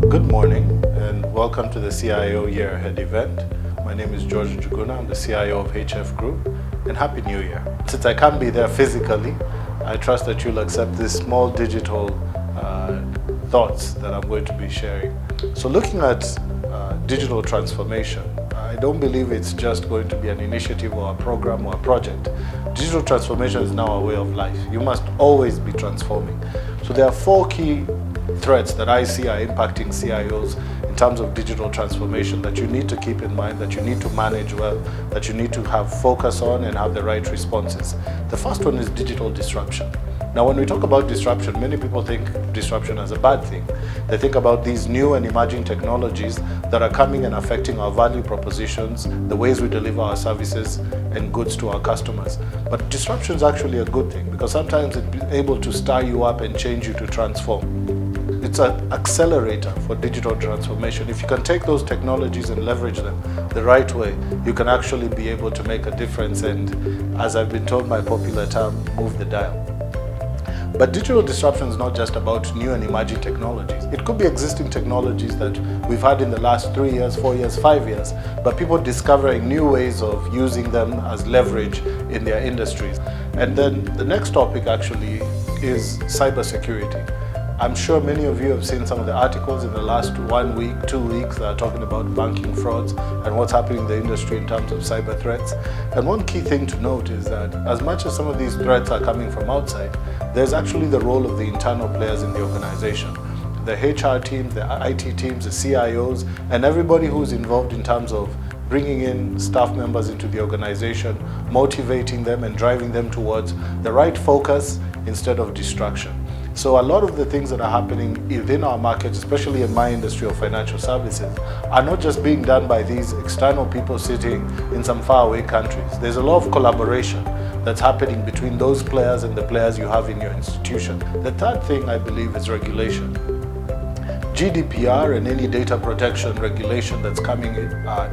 Good morning and welcome to the CIO Year Ahead event. My name is Njuguna, I'm the CIO of HF Group, and Happy New Year. Since I can't be there physically, I trust that you'll accept these small digital thoughts that I'm going to be sharing. So looking at digital transformation, I don't believe it's just going to be an initiative or a program or a project. Digital transformation is now a way of life. You must always be transforming. So there are four key threats that I see are impacting CIOs in terms of digital transformation that you need to keep in mind, that you need to manage well, that you need to have focus on and have the right responses. The first one is digital disruption. Now, when we talk about disruption, many people think disruption as a bad thing. They think about these new and emerging technologies that are coming and affecting our value propositions, the ways we deliver our services and goods to our customers. But disruption is actually a good thing because sometimes it's able to stir you up and change you to transform. It's an accelerator for digital transformation. If you can take those technologies and leverage them the right way, you can actually be able to make a difference and, as I've been told by popular term, move the dial. But digital disruption is not just about new and emerging technologies. It could be existing technologies that we've had in the last 3 years, 4 years, 5 years, but people discovering new ways of using them as leverage in their industries. And then the next topic actually is cybersecurity. I'm sure many of you have seen some of the articles in the last 1 week, 2 weeks that are talking about banking frauds and what's happening in the industry in terms of cyber threats. And one key thing to note is that as much as some of these threats are coming from outside, there's actually the role of the internal players in the organization. The HR teams, the IT teams, the CIOs, and everybody who's involved in terms of bringing in staff members into the organization, motivating them and driving them towards the right focus instead of distraction. So a lot of the things that are happening within our markets, especially in my industry of financial services, are not just being done by these external people sitting in some faraway countries. There's a lot of collaboration that's happening between those players and the players you have in your institution. The third thing I believe is regulation. GDPR and any data protection regulation that's coming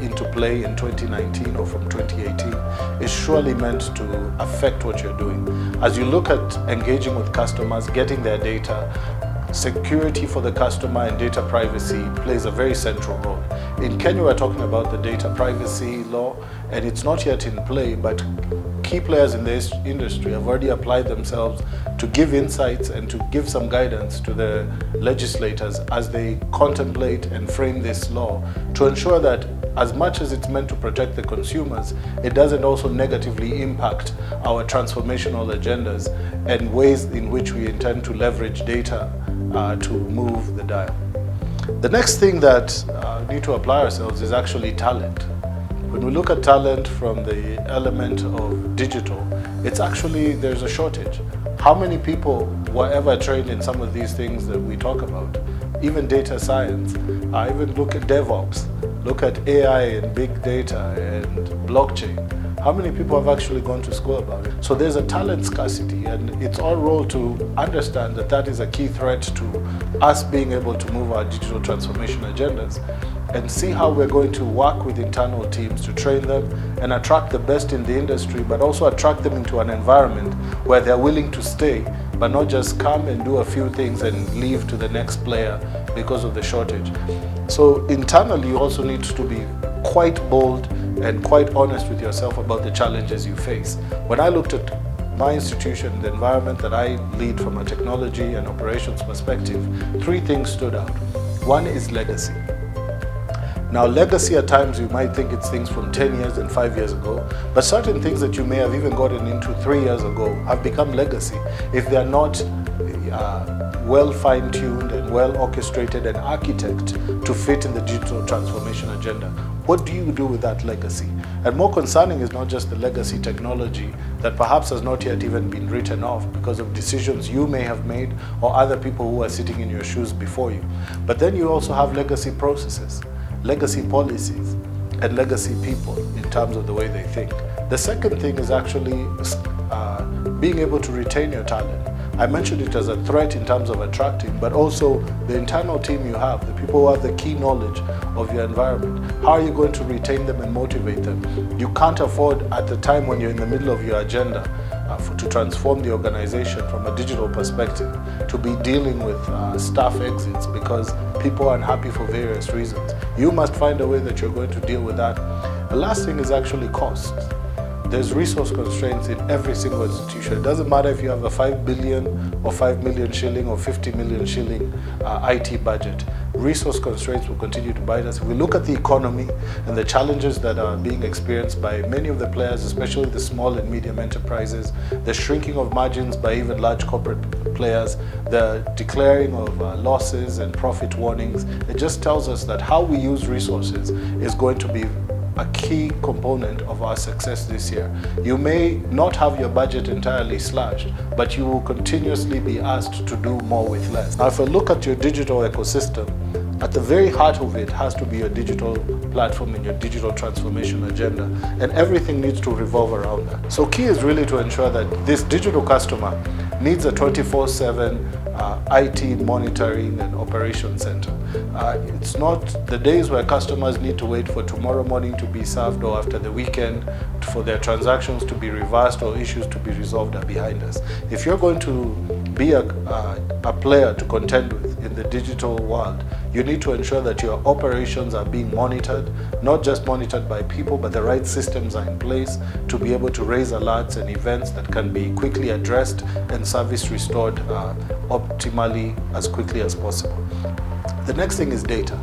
into play in 2019 or from 2018 is surely meant to affect what you're doing. As you look at engaging with customers, getting their data, security for the customer and data privacy plays a very central role. In Kenya, we're talking about the data privacy law, and it's not yet in play, but key players in this industry have already applied themselves to give insights and to give some guidance to the legislators as they contemplate and frame this law to ensure that as much as it's meant to protect the consumers, it doesn't also negatively impact our transformational agendas and ways in which we intend to leverage data to move the dial. The next thing that we need to apply ourselves is actually talent. When we look at talent from the element of digital, it's actually, there's a shortage. How many people were ever trained in some of these things that we talk about? Even data science, even look at DevOps, look at AI and big data and blockchain. How many people have actually gone to school about it? So there's a talent scarcity, and it's our role to understand that that is a key threat to us being able to move our digital transformation agendas and see how we're going to work with internal teams to train them and attract the best in the industry, but also attract them into an environment where they're willing to stay, but not just come and do a few things and leave to the next player because of the shortage. So internally, you also need to be quite bold and quite honest with yourself about the challenges you face. When I looked at my institution, the environment that I lead from a technology and operations perspective, 3 things stood out. One is legacy. Now, legacy at times you might think it's things from 10 years and 5 years ago, but certain things that you may have even gotten into 3 years ago have become legacy if they are not well fine-tuned and well orchestrated and architected to fit in the digital transformation agenda. What do you do with that legacy? And more concerning is not just the legacy technology that perhaps has not yet even been written off because of decisions you may have made or other people who are sitting in your shoes before you. But then you also have legacy processes, legacy policies, and legacy people in terms of the way they think. The second thing is actually being able to retain your talent. I mentioned it as a threat in terms of attracting, but also the internal team you have, the people who have the key knowledge of your environment. How are you going to retain them and motivate them? You can't afford at the time when you're in the middle of your agenda to transform the organization from a digital perspective to be dealing with staff exits because people are unhappy for various reasons. You must find a way that you're going to deal with that. The last thing is actually costs. There's resource constraints in every single institution. It doesn't matter if you have a 5 billion or 5 million shilling or 50 million shilling IT budget. Resource constraints will continue to bite us. If we look at the economy and the challenges that are being experienced by many of the players, especially the small and medium enterprises, the shrinking of margins by even large corporate players, the declaring of losses and profit warnings, it just tells us that how we use resources is going to be a key component of our success this year. You may not have your budget entirely slashed, but you will continuously be asked to do more with less. Now, if I look at your digital ecosystem, at the very heart of it has to be your digital platform and your digital transformation agenda, and everything needs to revolve around that. So key is really to ensure that this digital customer needs a 24/7 IT monitoring and operation center. It's not the days where customers need to wait for tomorrow morning to be served or after the weekend for their transactions to be reversed or issues to be resolved are behind us. If you're going to be a player to contend with in the digital world, you need to ensure that your operations are being monitored, not just monitored by people, but the right systems are in place to be able to raise alerts and events that can be quickly addressed and service restored optimally as quickly as possible. The next thing is data.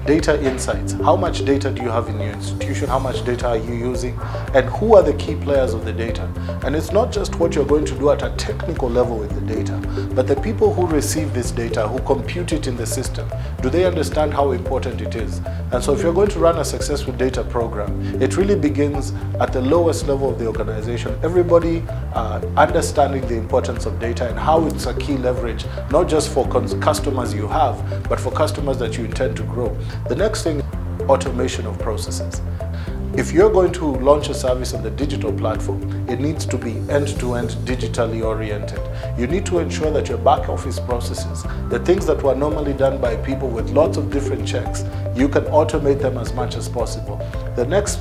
Data insights. How much data do you have in your institution? How much data are you using? And who are the key players of the data? And it's not just what you're going to do at a technical level with the data, but the people who receive this data, who compute it in the system. Do they understand how important it is? And so if you're going to run a successful data program, it really begins at the lowest level of the organization. Everybody understanding the importance of data and how it's a key leverage, not just for customers you have, but for customers that you intend to grow. The next thing, automation of processes. If you're going to launch a service on the digital platform, it needs to be end-to-end digitally oriented. You need to ensure that your back office processes, the things that were normally done by people with lots of different checks, you can automate them as much as possible. The next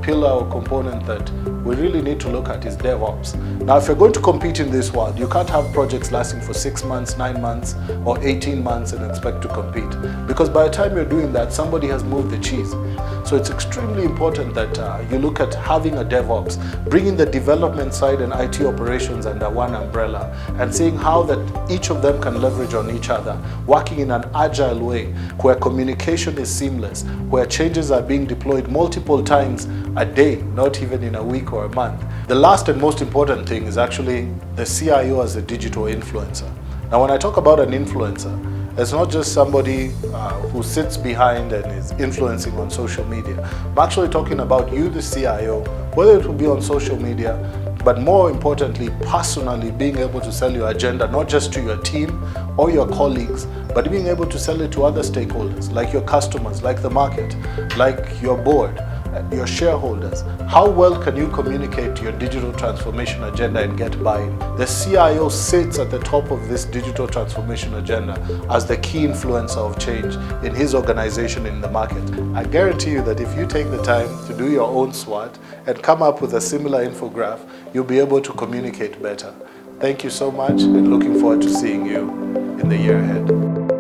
pillar or component that we really need to look at is DevOps. Now, if you're going to compete in this world, you can't have projects lasting for 6 months, 9 months, or 18 months and expect to compete. Because by the time you're doing that, somebody has moved the cheese. So it's extremely important that you look at having a DevOps, bringing the development side and IT operations under one umbrella, and seeing how that each of them can leverage on each other, working in an agile way, where communication is seamless, where changes are being deployed multiple times a day, not even in a week or a month. The last and most important thing is actually the CIO as a digital influencer. Now, when I talk about an influencer, it's not just somebody who sits behind and is influencing on social media. I'm actually talking about you, the CIO, whether it will be on social media, but more importantly, personally being able to sell your agenda, not just to your team or your colleagues, but being able to sell it to other stakeholders, like your customers, like the market, like your board, your shareholders. How well can you communicate your digital transformation agenda and get buy-in? The CIO sits at the top of this digital transformation agenda as the key influencer of change in his organization in the market. I guarantee you that if you take the time to do your own SWOT and come up with a similar infograph, you'll be able to communicate better. Thank you so much, and looking forward to seeing you in the year ahead.